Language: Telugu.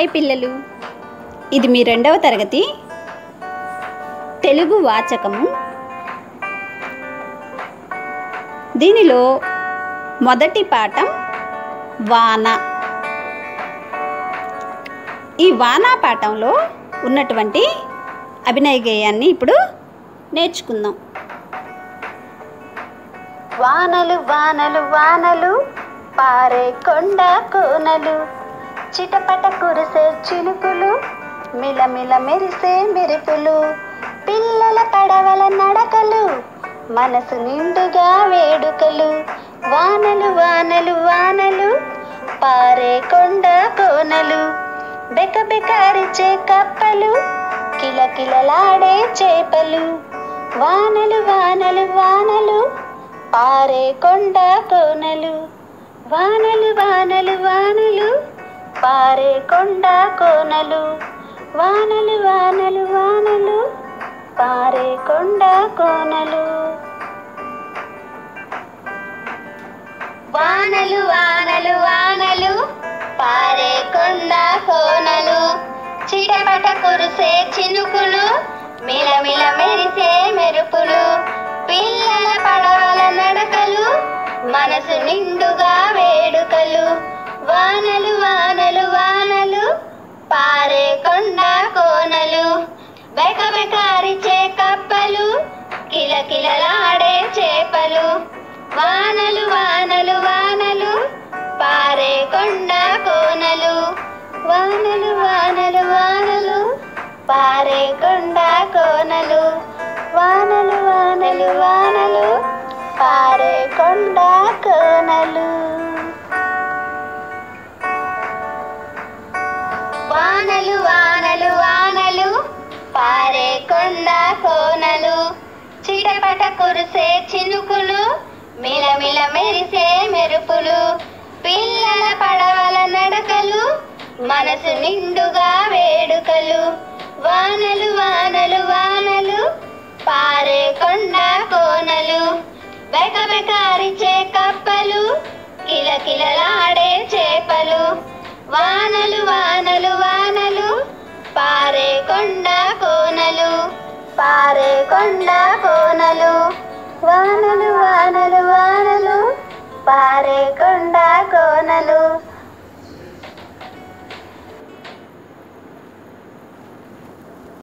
హాయ్ పిల్లలు, ఇది మీ 2వ తరగతి తెలుగు వాచకము. దీనిలో మొదటి పాఠం వాన. ఈ వాన పాఠంలో ఉన్నటువంటి అభినయ గేయాన్ని ఇప్పుడు నేర్చుకుందాం. వానలు వానలు వానలు పారే కొండ కోనలు, చిటపట కురిసే చినుకులు, మిలమిల మెరిసే మెరుపులు, పిల్లల పడవల నడకలు, మనసు నిండుగా వేడుకలు. వానలు వానలు వానలు పారే కొండ కోనలు, బెకబెక అరిచే కప్పలు, కిలకిలలాడే చేపలు. వానలు వానలు వానలు పారే కొండ కోనలు, వానలు వానలు వానలు పారే కొండ కోనలు, వానలు వానలు వానలు పారే కొండ కోనలు. వానలు వానలు వానలు పారే కొండ కోనలు, చిటపట కురిసే చినుకులు, మిలమిల మెరిసే మెరుపులు, పిల్లల పడవల నడకలు, మనసు నిండుగా వేడుకలు. వానలు వానలు వానలు పారే కొండ కోనలు, బెకబెక అరిచే కప్పలు, కిలకిలలాడే చేపలు. వానలు వానలు వానలు పారే కొండ కోనలు, వానలు వానలు వానలు పారే కొండ కోనలు, వానలు వానలు వానలు పారే కొండ కోనలు. వానలు వానలు వానలు పారే కొండ కోనలు, చిటపట కురిసే చినుకులు, మిలమిల మెరిసే మెరుపులు, పిల్లల పడవల నడకలు, మనసు నిండుగా వేడుకలు. వానలు వానలు వానలు పారే కొండ కోనలు, బెకబెక అరిచే కప్పలు, కిలకిలలాడే చేపలు. వానలు వానలు వానలు పారే కొండ కోనలు, పారే కొండ కోనలు, వానలు వానలు